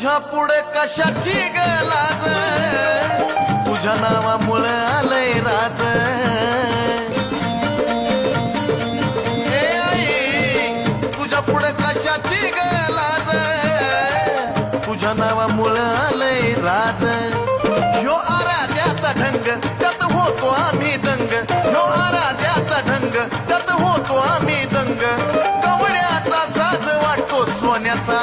तुझ्या पुढे कशाची गलाज, तुझ्या नावामुळे आलंय राज. हे आई तुझ्या पुढे कशाची गलाज, तुझ्या नावामुळे आलंय राज. ह्यो आराध्याचा ढंग त्यात होतो आम्ही दंग, ह्यो आराध्याचा ढंग त्यात होतो आम्ही दंग. कवड्याचा साज वाटतो सोन्याचा